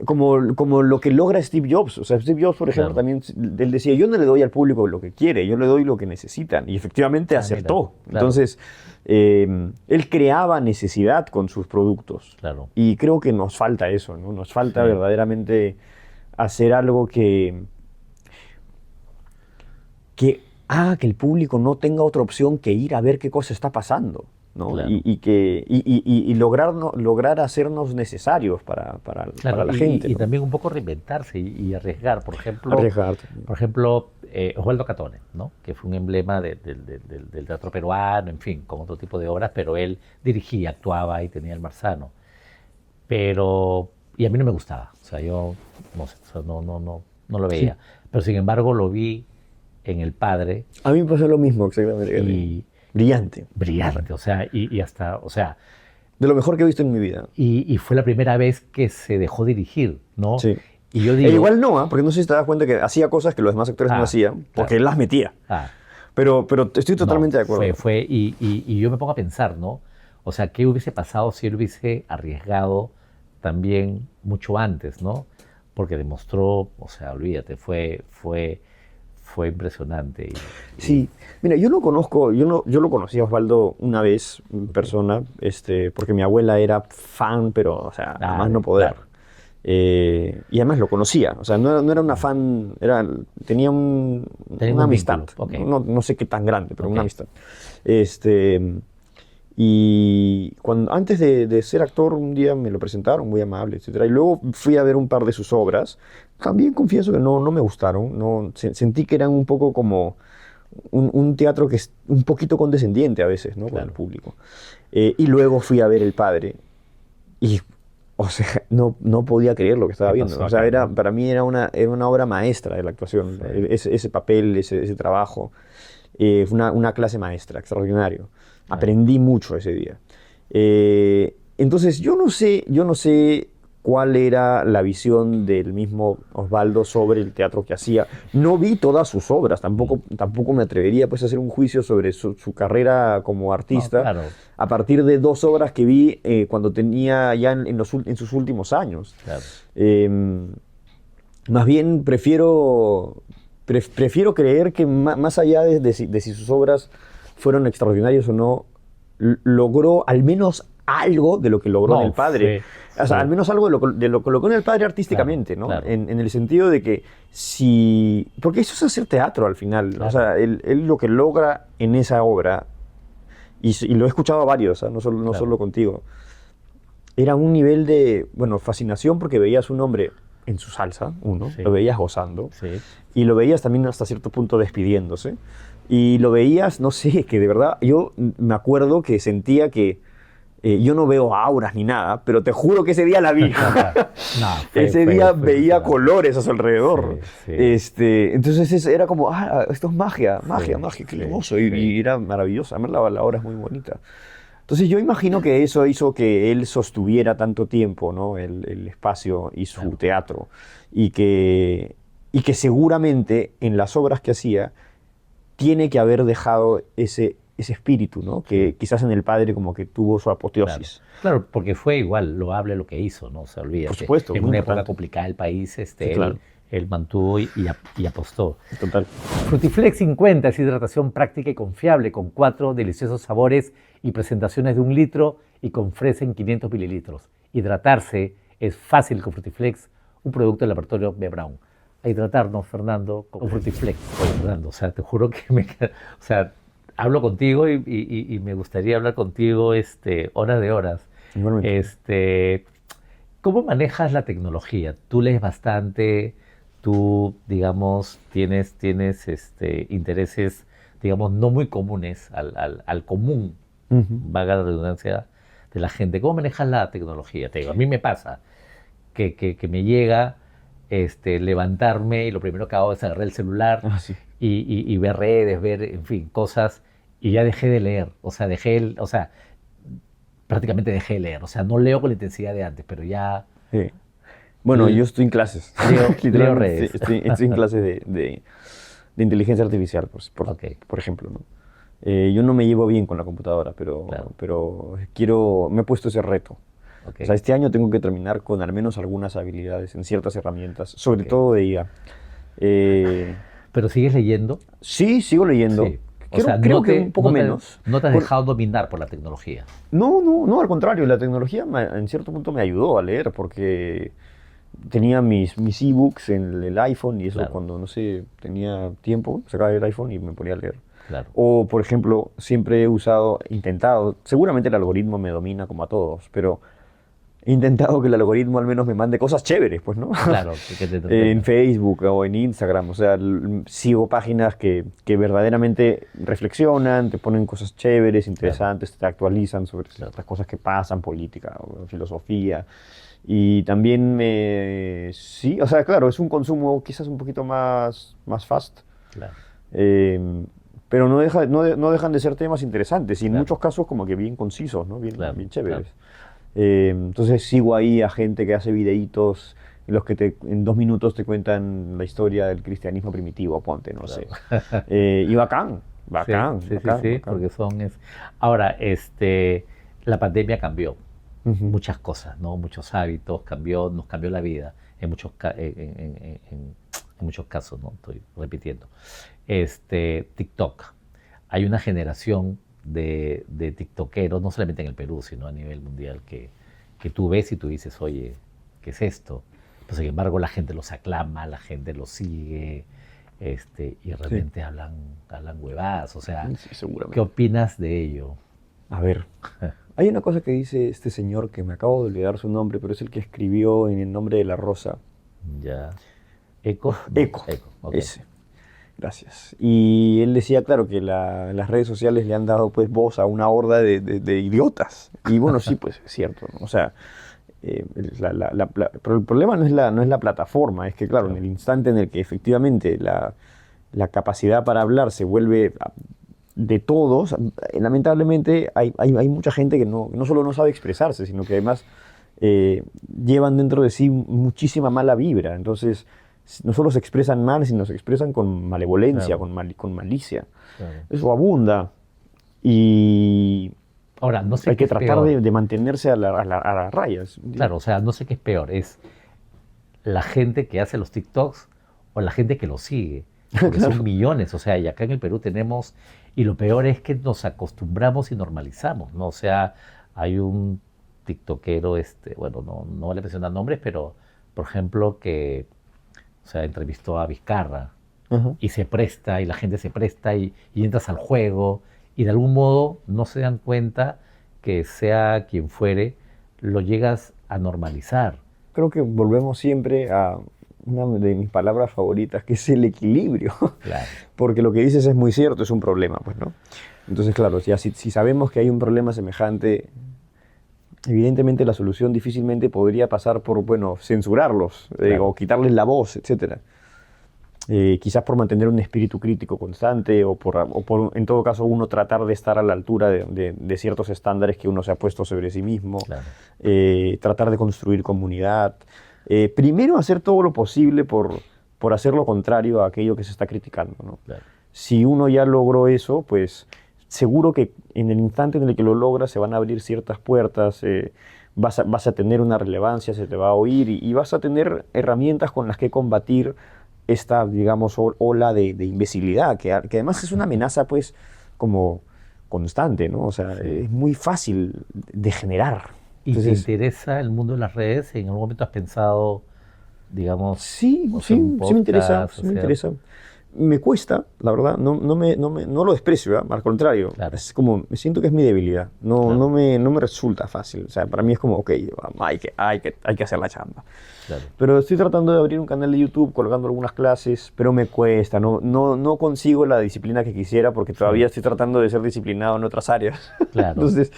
como lo que logra Steve Jobs. O sea, Steve Jobs, por ejemplo, Claro. también, él decía, yo no le doy al público lo que quiere, yo le doy lo que necesitan. Y efectivamente acertó. Mira, claro. Entonces, él creaba necesidad con sus productos. Claro. Y creo que nos falta eso, ¿no? Nos falta Sí. verdaderamente hacer algo que haga que el público no tenga otra opción que ir a ver qué cosa está pasando, ¿no? Claro. Y lograr hacernos necesarios para la gente. Y ¿no? también un poco reinventarse y arriesgar. Por ejemplo, Arriesgarte. Osvaldo Catone, ¿no? Que fue un emblema del teatro peruano, en fin, con otro tipo de obras, pero él dirigía, actuaba y tenía el Marzano. Y a mí no me gustaba, o sea, yo no sé, o sea, no lo veía. Sí. Pero sin embargo lo vi en El Padre A mí me pasó lo mismo exactamente. y Brillante. brillante, o sea, y hasta, o sea, De lo mejor que he visto en mi vida. y fue la primera vez que se dejó dirigir, ¿no? Sí. Y yo digo, Igual no, porque no sé si te das cuenta que hacía cosas que los demás actores no hacían, porque claro. él las metía. Pero estoy totalmente de acuerdo. Y yo me pongo a pensar, ¿no? O sea, ¿qué hubiese pasado si él hubiese arriesgado también mucho antes, ¿no? Porque demostró, o sea, olvídate, fue impresionante. Sí, mira, yo lo conocí a Osvaldo una vez en persona, porque mi abuela era fan, pero, o sea, nada más no poder. Claro. Y además lo conocía, o sea, no era una fan, tenía una un amistad, okay. no sé qué tan grande, pero Okay. una amistad. Y antes de ser actor, un día me lo presentaron, muy amable, etc. Y luego fui a ver un par de sus obras. También confieso que no me gustaron. Sentí que eran un poco como un teatro que es un poquito condescendiente a veces, ¿no? Con el público. Y luego fui a ver El Padre. Y, o sea, no podía creer lo que estaba viendo. O sea, para mí era una obra maestra de la actuación. Sí. Ese papel, ese trabajo. Fue una clase maestra, extraordinario. Aprendí mucho ese día. Entonces, yo no sé cuál era la visión del mismo Osvaldo sobre el teatro que hacía. No vi todas sus obras, tampoco me atrevería pues, a hacer un juicio sobre su carrera como artista, claro. A partir de 2 obras que vi cuando tenía ya en sus últimos años. Claro. Más bien prefiero creer que más allá de si sus obras fueron extraordinarias o no, logró al menos algo de lo que logró en El Padre. O sea, al menos algo de lo que logró en El Padre artísticamente, claro, ¿no? Claro. En el sentido de que porque eso es hacer teatro al final. Claro. O sea, él lo que logra en esa obra, y lo he escuchado a varios, ¿eh? No solo contigo, era un nivel de, fascinación porque veías un hombre en su salsa, lo veías gozando, y lo veías también hasta cierto punto despidiéndose, y lo veías, no sé, que de verdad, yo me acuerdo que sentía que yo no veo auras ni nada, pero te juro que ese día la vi. Ese día veía colores a su alrededor. Entonces era como, esto es magia, qué hermoso, y era maravilloso, además la obra es muy bonita. Entonces yo imagino que eso hizo que él sostuviera tanto tiempo, ¿no? el espacio y su teatro, y que seguramente en las obras que hacía tiene que haber dejado ese espíritu, ¿no? Que quizás en El Padre como que tuvo su apoteosis. Claro, porque fue igual loable lo que hizo, no se olvida. Por supuesto. En una época complicada del país, él mantuvo y apostó. Total. Frutiflex 50 es hidratación práctica y confiable con 4 deliciosos sabores y presentaciones de 1 litro y con fresa en 500 mililitros. Hidratarse es fácil con Frutiflex, un producto del laboratorio B. Braun. A hidratarnos, Fernando, con Frutiflex. Oye, Fernando, o sea, te juro que hablo contigo y me gustaría hablar contigo horas de horas. Igualmente. ¿Cómo manejas la tecnología? Tú lees bastante, tú, digamos, tienes intereses, digamos, no muy comunes al común, valga la redundancia, de la gente. ¿Cómo manejas la tecnología? Te digo, a mí me pasa que me llega levantarme y lo primero que hago es agarrar el celular y ver redes, ver, en fin, cosas, y ya dejé de leer. O sea, prácticamente dejé de leer. O sea, no leo con la intensidad de antes, pero ya... Sí. Bueno, yo estoy en clases. Leo Literalmente, redes. estoy en clases de inteligencia artificial, por ejemplo, ¿no? Yo no me llevo bien con la computadora, Claro. pero me he puesto ese reto. Ok, O sea, este año tengo que terminar con al menos algunas habilidades en ciertas herramientas, sobre ok. todo de IA. Eh, ¿Pero sigues leyendo? sí, sigo leyendo. Sí. O sea, Creo que un poco menos. no te has Por- dejado dominar por la tecnología. no, al contrario, la tecnología en cierto punto me ayudó a leer porque tenía mis ebooks en el iPhone y eso Claro, cuando, no sé, tenía tiempo, sacaba el iPhone y me ponía a leer. claro. O, por ejemplo, siempre he intentado, seguramente el algoritmo me domina como a todos, pero he intentado que el algoritmo al menos me mande cosas chéveres, pues, ¿no? Claro, que te En entretenga. Facebook o en Instagram, o sea, sigo páginas que verdaderamente reflexionan, te ponen cosas chéveres, Claro, interesantes, te actualizan sobre claro. ciertas cosas que pasan, política o filosofía. Y también sí, o sea, claro, es un consumo quizás un poquito más fast, Claro, eh, pero no dejan de ser temas interesantes y en claro, muchos casos como que bien concisos, ¿no? claro, Bien claro. chéveres. Entonces sigo ahí a gente que hace videitos en los que en 2 minutos te cuentan la historia del cristianismo primitivo, ponte, no sé. Claro. Y bacán, Sí, bacán, sí, sí, bacán, sí, bacán. porque ahora, la pandemia cambió Ujú. muchas cosas, ¿no? Muchos hábitos, nos cambió la vida en en muchos casos, ¿no? Estoy repitiendo. TikTok. Hay una generación de tiktokeros, no solamente en el Perú, sino a nivel mundial, que tú ves y tú dices, oye, ¿qué es esto? Pues sin embargo la gente los aclama, la gente los sigue, y Sí, realmente hablan huevadas. O sea, sí, ¿qué seguramente. opinas de ello? A ver, hay una cosa que dice este señor que me acabo de olvidar su nombre, pero es el que escribió en El nombre de la rosa. Ya. ¿Eco? No, Eco, eco, ok. ese. Gracias. Y él decía, claro, que las redes sociales le han dado pues voz a una horda de idiotas. Y bueno, sí, pues es cierto, ¿no? O sea, pero el problema no es la plataforma, es que, claro, en Claro, el instante en el que efectivamente la capacidad para hablar se vuelve de todos, lamentablemente hay mucha gente que no solo no sabe expresarse, sino que además llevan dentro de sí muchísima mala vibra. Entonces, no solo se expresan mal, sino se expresan con malevolencia, claro, con malicia. claro. Eso abunda y Ahora, no sé hay qué que es tratar peor. de mantenerse a las rayas. Claro, o sea, no sé qué es peor. ¿Es la gente que hace los TikToks o la gente que los sigue? Porque son Claro. millones. O sea, y acá en el Perú tenemos. Y lo peor es que nos acostumbramos y normalizamos, ¿no? O sea, hay un TikTokero, bueno, no vale mencionar nombres, pero, por ejemplo, que, o sea, entrevistó a Vizcarra Ajá. y se presta, y la gente se presta, y entras al juego, y de algún modo no se dan cuenta que sea quien fuere, lo llegas a normalizar. Creo que volvemos siempre a una de mis palabras favoritas, que es el equilibrio. Claro, Porque lo que dices es muy cierto, es un problema, pues, ¿no? Entonces, claro, ya si sabemos que hay un problema semejante, evidentemente la solución difícilmente podría pasar por, bueno, censurarlos claro, o quitarles la voz, etcétera. Quizás por mantener un espíritu crítico constante en todo caso, uno tratar de estar a la altura de ciertos estándares que uno se ha puesto sobre sí mismo, claro, tratar de construir comunidad. Primero hacer todo lo posible por hacer lo contrario a aquello que se está criticando, ¿no? claro. Si uno ya logró eso, pues seguro que en el instante en el que lo logras se van a abrir ciertas puertas, vas a tener una relevancia, se te va a oír y vas a tener herramientas con las que combatir esta, digamos, ola de imbecilidad, que además es una amenaza, pues, como constante, ¿no? O sea, Sí. es muy fácil de generar. ¿Y te Entonces, interesa el mundo de las redes? ¿En algún momento has pensado, digamos, sí, hacer un sí, sí me interesa, podcast? O sí me sea, interesa. Me cuesta, la verdad, no lo desprecio, al contrario, claro, es como, me siento que es mi debilidad, claro, no me resulta fácil, o sea, para mí es como, ok, hay que hacer la chamba. claro. Pero estoy tratando de abrir un canal de YouTube colgando algunas clases, pero me cuesta, no consigo la disciplina que quisiera porque Sí, todavía estoy tratando de ser disciplinado en otras áreas. claro, Entonces,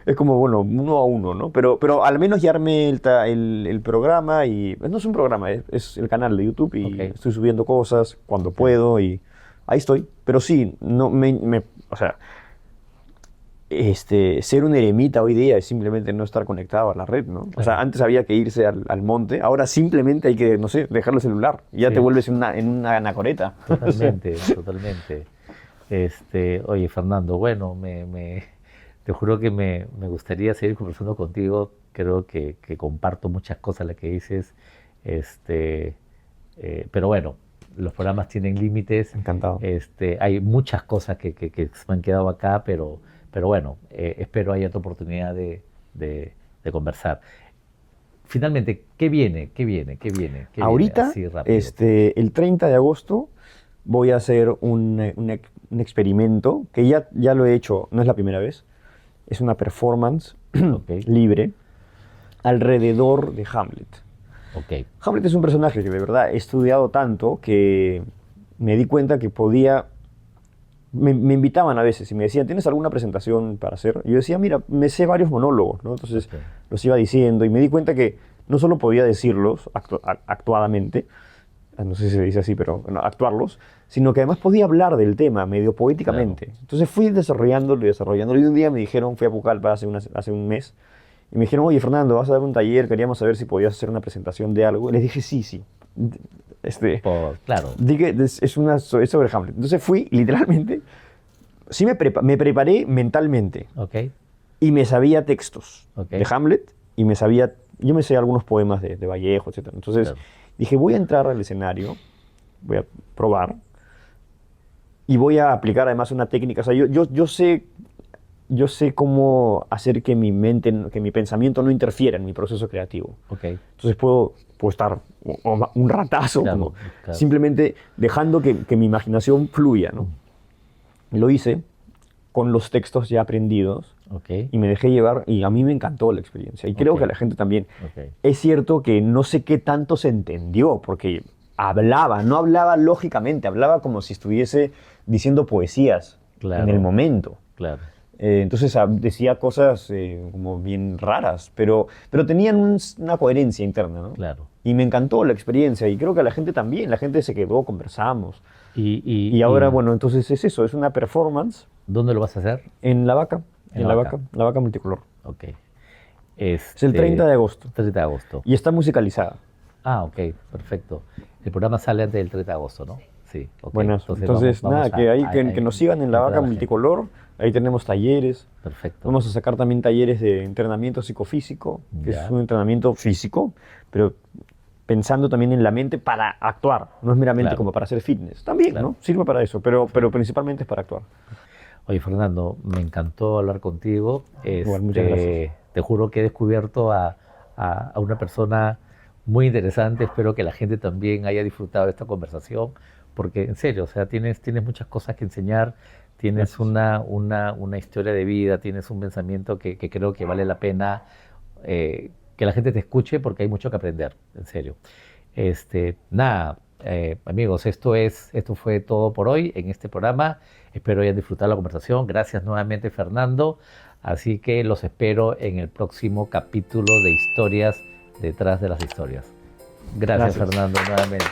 es como, bueno, uno a uno, ¿no? Pero al menos ya armé el programa y no es un programa, es el canal de YouTube ok, y estoy subiendo cosas cuando ok. puedo y ahí estoy. Pero sí, no o sea, ser un eremita hoy día es simplemente no estar conectado a la red, ¿no? O sea, antes había que irse al monte, ahora simplemente hay que, no sé, dejar el celular. Y ya te vuelves en una anacoreta. Totalmente, totalmente. Oye, Fernando, bueno, te juro que me gustaría seguir conversando contigo. Creo que comparto muchas cosas las que dices. Pero bueno, los programas tienen límites. Encantado. Hay muchas cosas que se me han quedado acá, pero bueno, espero haya otra oportunidad de conversar. Finalmente, ¿qué viene? ¿Qué viene? ¿Qué viene? ¿Qué Ahorita, viene? Así rápido. el 30 de agosto voy a hacer un experimento que ya lo he hecho, no es la primera vez. Es una performance libre alrededor de Hamlet. Ok. Hamlet es un personaje que de verdad he estudiado tanto que me di cuenta que podía... Me invitaban a veces y me decían, ¿tienes alguna presentación para hacer? Y yo decía, mira, me sé varios monólogos, ¿no? Entonces los iba diciendo y me di cuenta que no solo podía decirlos actuadamente, no sé si se dice así, pero bueno, actuarlos, sino que además podía hablar del tema medio poéticamente. Claro. Entonces fui desarrollándolo y un día me dijeron, fui a Pucallpa hace un mes, y me dijeron, oye, Fernando, vas a dar un taller, queríamos saber si podías hacer una presentación de algo. Y les dije, sí. Claro. Dije, es sobre Hamlet. Entonces fui, literalmente, sí me preparé mentalmente. Okay. Y me sabía textos de Hamlet, y yo me sé algunos poemas de Vallejo, etc. Entonces dije, voy a entrar al escenario, voy a probar, y voy a aplicar además una técnica. O sea, yo sé cómo hacer que mi mente, que mi pensamiento no interfiera en mi proceso creativo. Okay. Entonces puedo estar un ratazo, simplemente dejando que mi imaginación fluya, ¿no? Lo hice con los textos ya aprendidos y me dejé llevar y a mí me encantó la experiencia. Y creo que a la gente también. Es cierto que no sé qué tanto se entendió, porque no hablaba lógicamente, hablaba como si estuviese diciendo poesías en el momento. Claro. Entonces decía cosas como bien raras, pero tenían una coherencia interna, ¿no? Claro. Y me encantó la experiencia y creo que a la gente también, la gente se quedó, conversamos. Y ahora, bueno, entonces es eso, es una performance. ¿Dónde lo vas a hacer? En La Vaca, La Vaca Multicolor. Ok. Es el 30 de agosto. 30 de agosto. Y está musicalizada. Ah, ok, perfecto. El programa sale antes del 30 de agosto, ¿no? Sí, ok. Bueno, entonces nada, que nos sigan en La Vaca Multicolor. Ahí tenemos talleres. Perfecto. Vamos a sacar también talleres de entrenamiento psicofísico, que es un entrenamiento físico, pero pensando también en la mente para actuar. No es meramente como para hacer fitness. También, ¿no? Sirve para eso, pero principalmente es para actuar. Oye, Fernando, me encantó hablar contigo. Igual, muchas gracias. Te juro que he descubierto a una persona muy interesante. Espero que la gente también haya disfrutado de esta conversación, porque en serio, o sea, tienes muchas cosas que enseñar. Tienes una historia de vida, tienes un pensamiento que creo que vale la pena que la gente te escuche, porque hay mucho que aprender, en serio. Nada, amigos, esto fue todo por hoy en este programa. Espero hayan disfrutado la conversación. Gracias nuevamente, Fernando. Así que los espero en el próximo capítulo de Historias detrás de las historias. Gracias. Fernando, nuevamente.